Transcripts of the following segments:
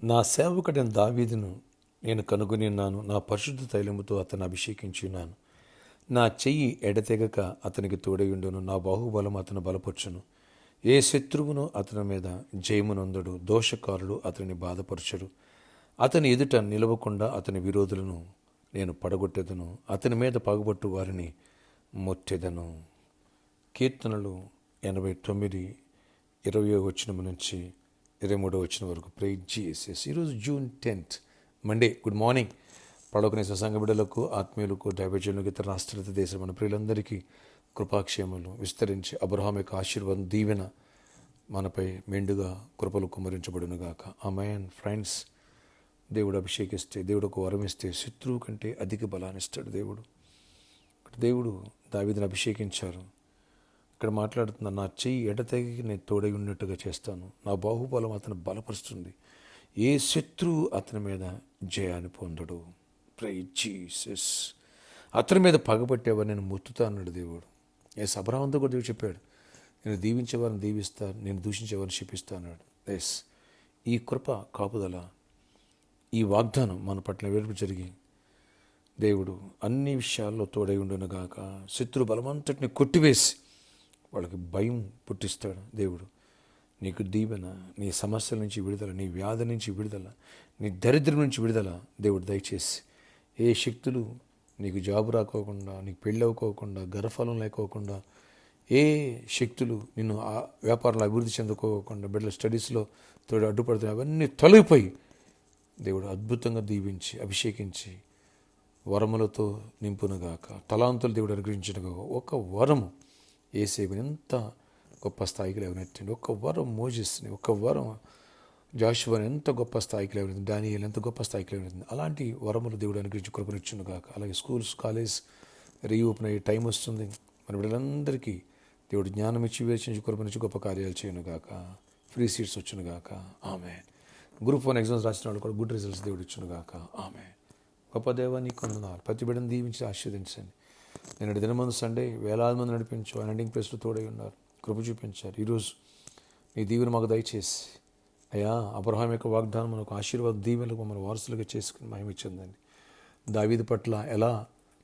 నా సేవకుడైన దావీదును నేను కనుగొని ఉన్నాను. నా పరిశుద్ధ తైలముతో అతను అభిషేకించి ఉన్నాను. నా చెయ్యి ఎడతెగక అతనికి తోడయుండును. నా బాహుబలం అతను బలపరచును. ఏ శత్రువును అతని మీద జయమునందుడు. దోషకారుడు అతనిని బాధపరచడు. అతని ఎదుట నిలవకుండా అతని విరోధులను నేను పడగొట్టెదను. అతని మీద పగబట్టు వారిని మొట్టెదను. కీర్తనలు 89, 20 వచనం నుంచి 23 వచనం వరకు. Praise Jesus. ఈరోజు June 10th, Monday. Good morning. పడవకునే సంఘ బిడ్డలకు, ఆత్మీయులకు, దైవజనులకు, ఇతర రాష్ట్రాల దేశం మన ప్రియులందరికీ కృపాక్షేమలు విస్తరించి అబ్రహాం యొక్క ఆశీర్వాదం దీవెన మనపై మెండుగా కృపలు కుమ్మరించబడునుగాక. ఆమేన్. ఫ్రెండ్స్, దేవుడు అభిషేకిస్తే, దేవుడుకు వరం ఇస్తే శత్రువు కంటే అధిక బలాన్ని ఇస్తాడు దేవుడు. దేవుడు దావీదును అభిషేకించారు. ఇక్కడ మాట్లాడుతున్నా, నా చెయ్యి ఎడతెగకి నేను తోడై ఉన్నట్టుగా చేస్తాను. నా బాహుబలం అతను బలపరుస్తుంది. ఏ శత్రువు అతని మీద జయాన్ని పొందడు. Praise Jesus. అతని మీద పగబట్టేవారు నేను ముత్తుతా అన్నాడు దేవుడు. అబ్రహాముతో కూడా దేవుడు చెప్పాడు, నేను దీవించేవారిని దీవిస్తాను, నేను దూషించేవారిని శపిస్తా అన్నాడు. ఎస్, ఈ కృప కాపుదల, ఈ వాగ్దానం మన పట్ల వేడుపు జరిగి దేవుడు అన్ని విషయాల్లో తోడై ఉండునుగాక. శత్రు బలమంతటిని కొట్టివేసి వాళ్ళకి భయం పుట్టిస్తాడు దేవుడు. నీకు దీవెన, నీ సమస్యల నుంచి విడుదల, నీ వ్యాధి నుంచి విడుదల, నీ దరిద్రం నుంచి విడుదల దేవుడు దయచేసి. ఏ శక్తులు నీకు జాబు రాకోకుండా, నీకు పెళ్ళి అవ్వకోకుండా, గర్భఫలం లేకోకుండా, ఏ శక్తులు నిన్ను ఆ వ్యాపారంలో అభివృద్ధి చెందుకోకుండా, బిడ్డల స్టడీస్లో తోడు అడ్డుపడుతున్నాయి, అవన్నీ తొలగిపోయి దేవుడు అద్భుతంగా దీవించి అభిషేకించి వరములతో నింపునుగాక. తలాంతులు దేవుడు అనుగ్రహించినగాక. ఒక వరము యేసేపుని ఎంత గొప్ప స్థాయికి లేవనెత్తింది. ఒక వరం మోజెస్ని, ఒక వరం జాషువాని ఎంత గొప్ప స్థాయికి లేవనెత్తింది. దానియేలు ఎంత గొప్ప స్థాయికి లేవనెత్తింది. అలాంటి వరములు దేవుడు అనుగ్రహించి కృపనిచ్చునుగాక. అలాగే స్కూల్స్, కాలేజ్ రీఓపెన్ అయ్యే టైం వస్తుంది. మన బిడ్డలందరికీ దేవుడు జ్ఞానం ఇచ్చి వేచించి కృపనిచ్చి గొప్ప కార్యాలు చేయనుగాక. ఫ్రీ సీట్స్ వచ్చునుగాక. ఆమేన్. గ్రూప్ 1 ఎగ్జామ్స్ రాసిన వాళ్ళు కూడా గుడ్ రిజల్ట్స్ దేవుడు ఇచ్చునుగాక. ఆమేన్. గొప్ప దేవా నీకు వందనాలు. ప్రతి బిడ్డను దీవించి ఆశీర్వదించండి. నేను దినమందు సండే వేలాది మంది నడిపించు, ఎండింగ్ ప్లేస్లో తోడై ఉన్నారు, కృప చూపించారు. ఈరోజు నీ దీవెన మాకు దయచేసి అయ్యా, అబ్రహాం యొక్క వాగ్దానం మనకు ఆశీర్వాద దీవెనలకు మమ్మల్ని వారసులుగా చేసుకుని మహిమిచ్చిందండి. దావీదు పట్ల ఎలా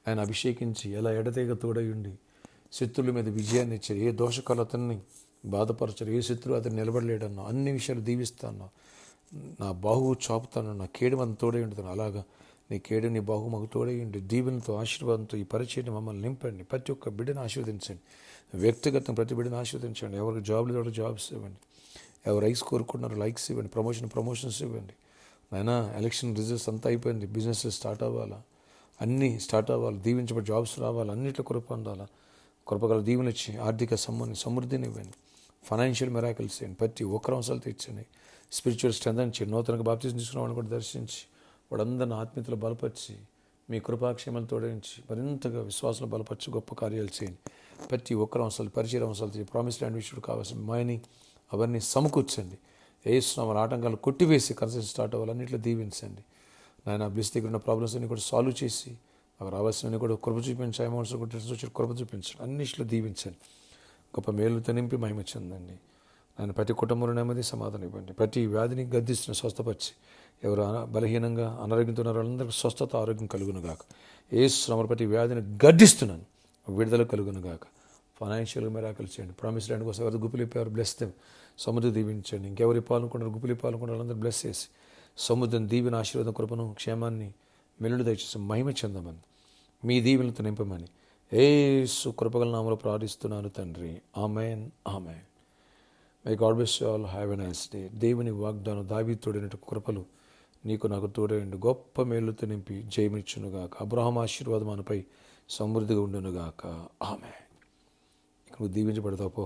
ఆయన అభిషేకించి, ఎలా ఎడతెగ తోడై ఉండి శత్రువుల మీద విజయాన్ని ఇచ్చారు. ఏ దోషకాలు అతన్ని బాధపరచారు, ఏ శత్రువు అతను నిలబడలేడన్నా, అన్ని విషయాలు దీవిస్తాను, నా బాహువు చాపుతాను, నా కేడు మనం తోడై ఉంటాను. అలాగా నీ కేడు, నీ బాహు మాకు తోడేయండి. దీవెనతో, ఆశీర్వాదంతో ఈ పరిచయం మమ్మల్ని నింపండి. ప్రతి ఒక్క బిడ్డను ఆశీర్వదించండి. వ్యక్తిగతంగా ప్రతి బిడ్డను ఆశీర్వదించండి. ఎవరికి జాబ్లు ఇవ్వడం జాబ్స్ ఇవ్వండి. ఎవరు లైక్స్ కోరుకుంటున్నారో లైక్స్ ఇవ్వండి. ప్రమోషన్స్ ఇవ్వండి. నాయనా, ఎలక్షన్ రిజల్ట్స్ అంతా అయిపోయింది. బిజినెస్ స్టార్ట్ అవ్వాలా, అన్నీ స్టార్ట్ అవ్వాలి. దీవించబడి జాబ్స్ రావాలి. అన్నింటిలో కృప పొందాలా. కృపగల దీవెన ఇచ్చి ఆర్థిక సమృద్ధిని ఇవ్వండి. ఫైనాన్షియల్ మిరాకిల్స్ ఇవ్వండి. ప్రతి ఒక్కరు అవసరాలు తెచ్చండి. స్పిరిచువల్ స్ట్రెంత్ ఇచ్చి, నూతనంగా బాప్తిజం తీసుకున్న వాళ్ళని కూడా దర్శించి, వాడందరిని ఆత్మీయతలో బలపరిచి, మీ కృపాక్షేమాలు తోడించి, మరింతగా విశ్వాసంలో బలపరిచి గొప్ప కార్యాలు చేయండి. ప్రతి ఒక్కరు అవసరాలు, పరిచయం అవసరాలు, ప్రామిస్ ల్యాండ్ విషయంలో కావాల్సిన మైని అవన్నీ సమకూర్చండి. ఏసునామమున ఆటంకాలు కొట్టివేసి కన్సెషన్ స్టార్ట్ అవ్వాలి. అన్నింటిలో దీవించండి. నాయన, బ్లిస్ దగ్గర ఉన్న ప్రాబ్లమ్స్ అన్ని కూడా సాల్వ్ చేసి, అవి రావాల్సినవి కూడా కృప చూపించి, అమౌంట్స్ కూడా కృప చూపించండి. అన్నింటిలో దీవించండి. గొప్ప మేలుతో నింపి మహిమ చెందండి. ఆయన ప్రతి కుటుంబంలో నెమ్మది సమాధానం ఇవ్వండి. ప్రతి వ్యాధిని గద్దిస్తున్న స్వస్థపరిచి, ఎవరు బలహీనంగా అనారోగ్యంతో ఉన్న వాళ్ళందరికీ స్వస్థత, ఆరోగ్యం కలుగునుగాక. ఏసునామమున ప్రతి వ్యాధిని గద్దిస్తున్నాను, విడుదల కలుగునుగాక. ఫైనాన్షియల్గా మిరాకిల్స్ చేయండి. ప్రామిస్ ల్యాండ్ కోసం ఎవరు గుప్పిలిప్పారు, బ్లెస్ దెమ్. సముద్రం దీవించండి. ఇంకెవరు ఇప్పాలనుకుంటారు, గుప్పిలిప్పాలనుకుంటారు, వాళ్ళందరూ బ్లెస్ చేసి సముద్రం దీవెన, ఆశీర్వాదం, కృపను, క్షేమాన్ని, మెల్లుడు దయచేసి మహిమ చెందమని, మీ దీవెనలతో నింపమని యేసు కృపగల నామములో ప్రార్థిస్తున్నాను తండ్రి. ఆమేన్. ఆమేన్. My God bless you all. Have a nice day. దేవుని వాగ్దానం, దావీదు తోడైనట్టు కృపలు నీకు నాకు తోడేయండి. గొప్ప మేలుతో నింపి జయమిచ్చునుగాక. అబ్రహాం ఆశీర్వాదం మనపై సమృద్ధిగా ఉండునుగాక. ఆమేన్. ఇక నువ్వు దీవించబడతావు పో.